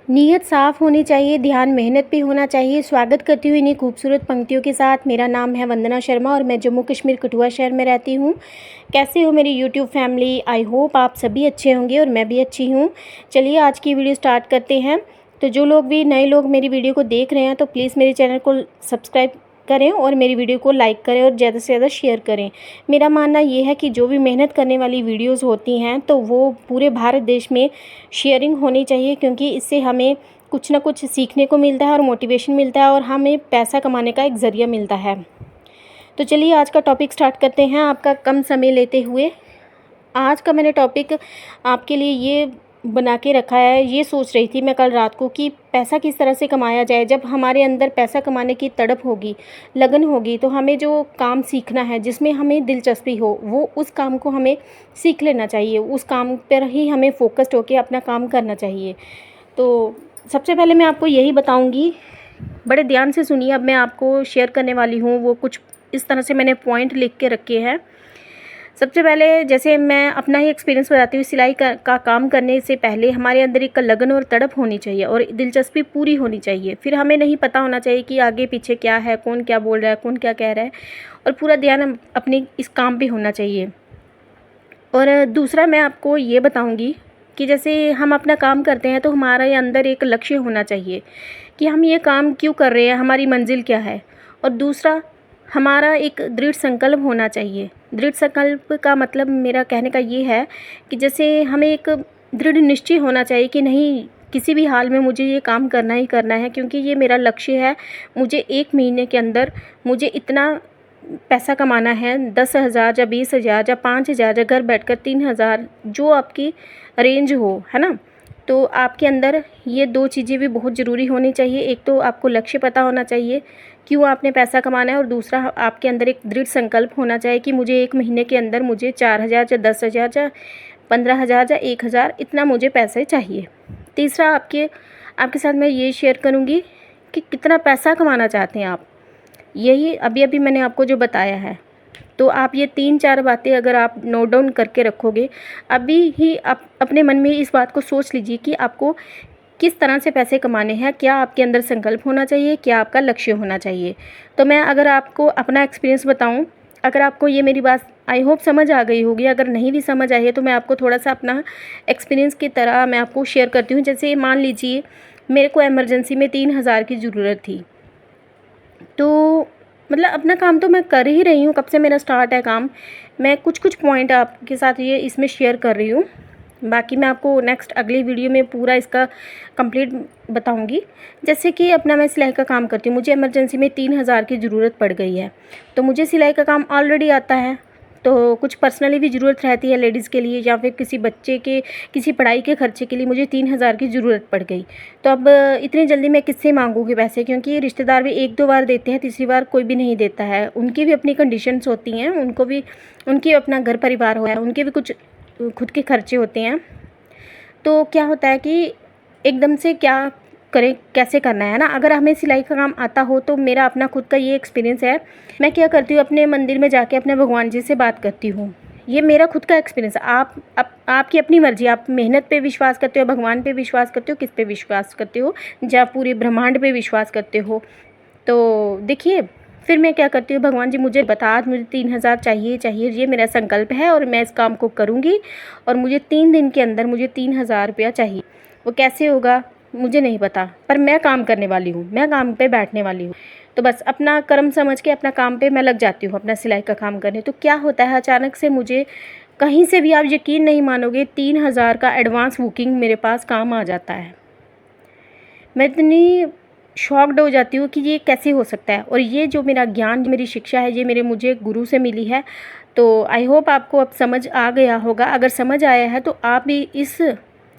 नीयत साफ़ होनी चाहिए, ध्यान मेहनत पे होना चाहिए। स्वागत करती हूँ इन्हीं खूबसूरत पंक्तियों के साथ। मेरा नाम है वंदना शर्मा और मैं जम्मू कश्मीर कठुआ शहर में रहती हूँ। कैसे हो मेरी यूट्यूब फैमिली? आई होप आप सभी अच्छे होंगे और मैं भी अच्छी हूँ। चलिए आज की वीडियो स्टार्ट करते हैं। तो जो लोग भी नए लोग मेरी वीडियो को देख रहे हैं तो प्लीज़ मेरे चैनल को सब्सक्राइब करें और मेरी वीडियो को लाइक करें और ज़्यादा से ज़्यादा शेयर करें। मेरा मानना ये है कि जो भी मेहनत करने वाली वीडियोस होती हैं तो वो पूरे भारत देश में शेयरिंग होनी चाहिए, क्योंकि इससे हमें कुछ ना कुछ सीखने को मिलता है और मोटिवेशन मिलता है और हमें पैसा कमाने का एक ज़रिया मिलता है। तो चलिए आज का टॉपिक स्टार्ट करते हैं आपका कम समय लेते हुए। आज का मैंने टॉपिक आपके लिए ये बना के रखा है, ये सोच रही थी मैं कल रात को कि पैसा किस तरह से कमाया जाए। जब हमारे अंदर पैसा कमाने की तड़प होगी, लगन होगी, तो हमें जो काम सीखना है, जिसमें हमें दिलचस्पी हो, वो उस काम को हमें सीख लेना चाहिए। उस काम पर ही हमें फोकस्ड होकर अपना काम करना चाहिए। तो सबसे पहले मैं आपको यही बताऊंगी, बड़े ध्यान से सुनिए। अब मैं आपको शेयर करने वाली हूँ वो कुछ इस तरह से मैंने पॉइंट लिख के रखे हैं। सबसे पहले जैसे मैं अपना ही एक्सपीरियंस बताती हूँ, सिलाई का काम करने से पहले हमारे अंदर एक लगन और तड़प होनी चाहिए और दिलचस्पी पूरी होनी चाहिए। फिर हमें नहीं पता होना चाहिए कि आगे पीछे क्या है, कौन क्या बोल रहा है, कौन क्या कह रहा है, और पूरा ध्यान अपने इस काम पे होना चाहिए। और दूसरा मैं आपको ये बताऊँगी कि जैसे हम अपना काम करते हैं तो हमारे अंदर एक लक्ष्य होना चाहिए कि हम ये काम क्यों कर रहे हैं, हमारी मंजिल क्या है। और दूसरा, हमारा एक दृढ़ संकल्प होना चाहिए। दृढ़ संकल्प का मतलब मेरा कहने का ये है कि जैसे हमें एक दृढ़ निश्चय होना चाहिए कि नहीं, किसी भी हाल में मुझे ये काम करना ही करना है, क्योंकि ये मेरा लक्ष्य है। मुझे 1 महीने के अंदर मुझे इतना पैसा कमाना है, 10,000 या 20,000 या 5,000 या घर बैठकर 3,000, जो आपकी रेंज हो, है ना। तो आपके अंदर ये 2 चीज़ें भी बहुत ज़रूरी होनी चाहिए। एक तो आपको लक्ष्य पता होना चाहिए क्यों आपने पैसा कमाना है, और दूसरा आपके अंदर एक दृढ़ संकल्प होना चाहिए कि मुझे 1 महीने के अंदर मुझे 4,000 या 10,000 या 15,000 या 1,000 इतना मुझे पैसे चाहिए। तीसरा, आपके साथ मैं ये शेयर करूँगी कि कितना पैसा कमाना चाहते हैं आप। यही अभी अभी मैंने आपको जो बताया है, तो आप ये 3-4 बातें अगर आप नोट डाउन करके रखोगे, अभी ही आप अपने मन में इस बात को सोच लीजिए कि आपको किस तरह से पैसे कमाने हैं, क्या आपके अंदर संकल्प होना चाहिए, क्या आपका लक्ष्य होना चाहिए। तो मैं अगर आपको अपना एक्सपीरियंस बताऊं, अगर आपको ये मेरी बात आई होप समझ आ गई होगी, अगर नहीं भी समझ आई है तो मैं आपको थोड़ा सा अपना एक्सपीरियंस की तरह मैं आपको शेयर करती हूँ। जैसे मान लीजिए मेरे को इमरजेंसी में 3,000 की ज़रूरत थी, तो मतलब अपना काम तो मैं कर ही रही हूँ, कब से मेरा स्टार्ट है काम। मैं कुछ कुछ पॉइंट आपके साथ ये इसमें शेयर कर रही हूँ, बाकी मैं आपको नेक्स्ट अगली वीडियो में पूरा इसका कंप्लीट बताऊंगी। जैसे कि अपना मैं सिलाई का काम करती हूँ, मुझे इमरजेंसी में 3,000 की ज़रूरत पड़ गई है, तो मुझे सिलाई का काम ऑलरेडी आता है। तो कुछ पर्सनली भी ज़रूरत रहती है लेडीज़ के लिए, या फिर किसी बच्चे के किसी पढ़ाई के खर्चे के लिए मुझे 3,000 की ज़रूरत पड़ गई। तो अब इतनी जल्दी मैं किससे मांगूँगी पैसे, क्योंकि रिश्तेदार भी 1-2 बार देते हैं, तीसरी बार कोई भी नहीं देता है। उनकी भी अपनी कंडीशंस होती हैं, उनको भी उनकी अपना घर परिवार है, उनके भी कुछ खुद के खर्चे होते हैं। तो क्या होता है कि एकदम से क्या करें, कैसे करना है ना। अगर हमें सिलाई का काम आता हो तो मेरा अपना खुद का ये एक्सपीरियंस है, मैं क्या करती हूँ, अपने मंदिर में जाके अपने भगवान जी से बात करती हूँ। ये मेरा खुद का एक्सपीरियंस है। आपकी अपनी मर्जी, आप मेहनत पे विश्वास करते हो, भगवान पे विश्वास करते हो, किस पे विश्वास करते हो, या पूरे ब्रह्मांड पे विश्वास करते हो। तो देखिए, फिर मैं क्या करती हूँ, भगवान जी मुझे बता, आज मुझे 3,000 चाहिए चाहिए, ये मेरा संकल्प है और मैं इस काम को करूँगी, और मुझे 3 दिन के अंदर मुझे 3,000 रुपया चाहिए। वो कैसे होगा मुझे नहीं पता, पर मैं काम करने वाली हूँ, मैं काम पे बैठने वाली हूँ। तो बस अपना कर्म समझ के अपना काम पे मैं लग जाती हूँ, अपना सिलाई का काम करने। तो क्या होता है, अचानक से मुझे कहीं से भी, आप यकीन नहीं मानोगे, 3,000 का एडवांस बुकिंग मेरे पास काम आ जाता है। मैं इतनी शॉक्ड हो जाती हूँ कि ये कैसे हो सकता है। और ये जो मेरा ज्ञान, मेरी शिक्षा है, ये मुझे गुरु से मिली है। तो आई होप आपको अब समझ आ गया होगा। अगर समझ आया है तो आप भी इस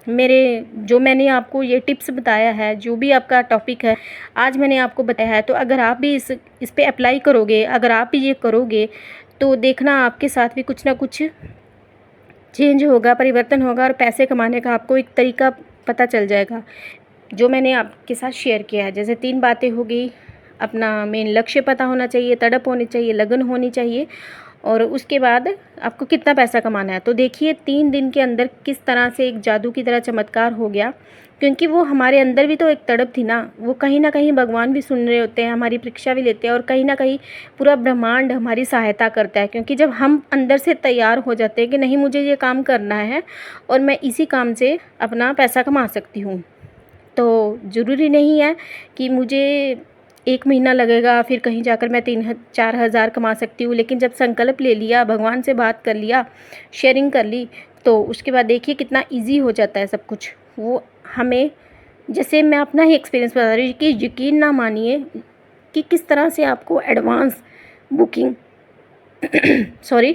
मेरे जो मैंने आपको ये टिप्स बताया है, जो भी आपका टॉपिक है आज मैंने आपको बताया है, तो अगर आप भी इस पे अप्लाई करोगे, अगर आप भी ये करोगे, तो देखना आपके साथ भी कुछ ना कुछ चेंज होगा, परिवर्तन होगा, और पैसे कमाने का आपको एक तरीका पता चल जाएगा जो मैंने आपके साथ शेयर किया है। जैसे 3 बातें हो गई, अपना मेन लक्ष्य पता होना चाहिए, तड़प होनी चाहिए, लगन होनी चाहिए, और उसके बाद आपको कितना पैसा कमाना है। तो देखिए 3 दिन के अंदर किस तरह से एक जादू की तरह चमत्कार हो गया। क्योंकि वो हमारे अंदर भी तो एक तड़प थी ना, वो कहीं ना कहीं भगवान भी सुन रहे होते हैं, हमारी परीक्षा भी लेते हैं, और कहीं ना कहीं पूरा ब्रह्मांड हमारी सहायता करता है। क्योंकि जब हम अंदर से तैयार हो जाते हैं कि नहीं मुझे ये काम करना है और मैं इसी काम से अपना पैसा कमा सकती हूँ, तो ज़रूरी नहीं है कि मुझे 1 महीना लगेगा फिर कहीं जाकर मैं 3-4 हज़ार कमा सकती हूँ। लेकिन जब संकल्प ले लिया, भगवान से बात कर लिया, शेयरिंग कर ली, तो उसके बाद देखिए कितना ईज़ी हो जाता है सब कुछ। वो हमें, जैसे मैं अपना ही एक्सपीरियंस बता रही हूँ कि यकीन ना मानिए कि किस तरह से आपको एडवांस बुकिंग सॉरी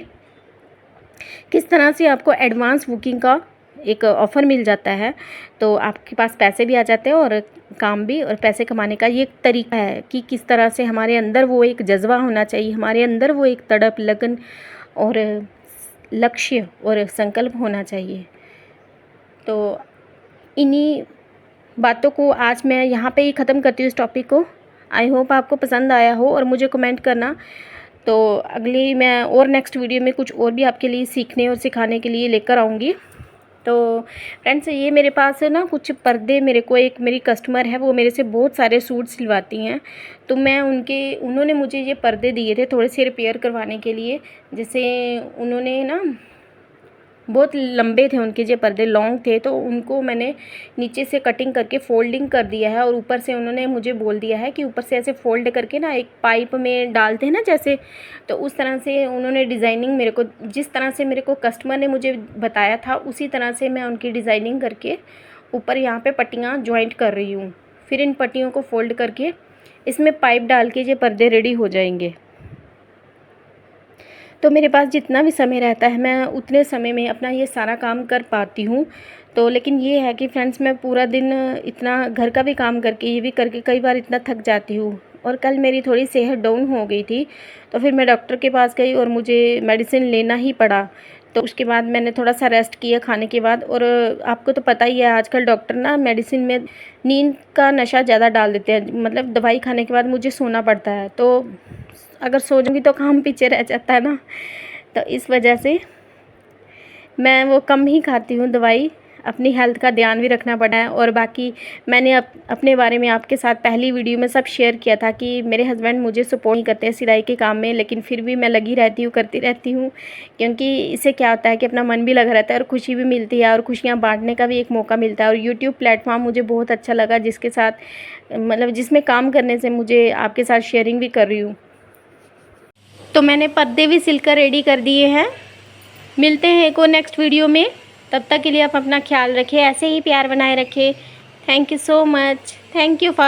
किस तरह से आपको एडवांस बुकिंग का एक ऑफ़र मिल जाता है, तो आपके पास पैसे भी आ जाते हैं और काम भी, और पैसे कमाने का ये एक तरीका है कि किस तरह से हमारे अंदर वो एक जज़्बा होना चाहिए, हमारे अंदर वो एक तड़प, लगन और लक्ष्य और संकल्प होना चाहिए। तो इन्हीं बातों को आज मैं यहाँ पे ही ख़त्म करती हूँ इस टॉपिक को। आई होप आपको पसंद आया हो और मुझे कमेंट करना। तो अगली मैं और नेक्स्ट वीडियो में कुछ और भी आपके लिए सीखने और सिखाने के लिए लेकर आऊँगी। तो फ्रेंड्स, ये मेरे पास है ना कुछ पर्दे, मेरे को एक मेरी कस्टमर है, वो मेरे से बहुत सारे सूट सिलवाती हैं, तो मैं उन्होंने मुझे ये पर्दे दिए थे थोड़े से रिपेयर करवाने के लिए। जैसे उन्होंने ना बहुत लंबे थे उनके जो पर्दे, लॉन्ग थे, तो उनको मैंने नीचे से कटिंग करके फ़ोल्डिंग कर दिया है, और ऊपर से उन्होंने मुझे बोल दिया है कि ऊपर से ऐसे फ़ोल्ड करके ना एक पाइप में डालते हैं ना जैसे, तो उस तरह से उन्होंने डिज़ाइनिंग मेरे को, जिस तरह से मेरे को कस्टमर ने मुझे बताया था उसी तरह से मैं उनकी डिज़ाइनिंग करके ऊपर यहाँ पे पट्टियाँ जॉइंट कर रही हूँ। फिर इन पट्टियों को फ़ोल्ड करके इसमें पाइप डाल के ये पर्दे रेडी हो जाएंगे। तो मेरे पास जितना भी समय रहता है मैं उतने समय में अपना ये सारा काम कर पाती हूँ। तो लेकिन ये है कि फ्रेंड्स, मैं पूरा दिन इतना घर का भी काम करके, ये भी करके कई बार इतना थक जाती हूँ। और कल मेरी थोड़ी सेहत डाउन हो गई थी, तो फिर मैं डॉक्टर के पास गई और मुझे मेडिसिन लेना ही पड़ा। तो उसके बाद मैंने थोड़ा सा रेस्ट किया खाने के बाद। और आपको तो पता ही है आजकल डॉक्टर ना मेडिसिन में नींद का नशा ज़्यादा डाल देते हैं, मतलब दवाई खाने के बाद मुझे सोना पड़ता है, तो अगर सो जाऊँगी तो काम पीछे रह जाता है ना, तो इस वजह से मैं वो कम ही खाती हूँ दवाई। अपनी हेल्थ का ध्यान भी रखना पड़ा है। और बाकी मैंने अपने बारे में आपके साथ पहली वीडियो में सब शेयर किया था कि मेरे हस्बैंड मुझे सपोर्ट नहीं करते हैं सिलाई के काम में, लेकिन फिर भी मैं लगी रहती हूँ, करती रहती हूँ, क्योंकि इससे क्या होता है कि अपना मन भी लगा रहता है और खुशी भी मिलती है और खुशियाँ बांटने का भी एक मौका मिलता है। और यूट्यूब प्लेटफॉर्म मुझे बहुत अच्छा लगा, जिसके साथ मतलब जिसमें काम करने से मुझे आपके साथ शेयरिंग भी कर रही हूँ। तो मैंने पर्दे भी सिलकर रेडी कर दिए हैं। मिलते हैं एक और नेक्स्ट वीडियो में, तब तक के लिए आप अपना ख्याल रखें, ऐसे ही प्यार बनाए रखें। Thank you so much. Thank you for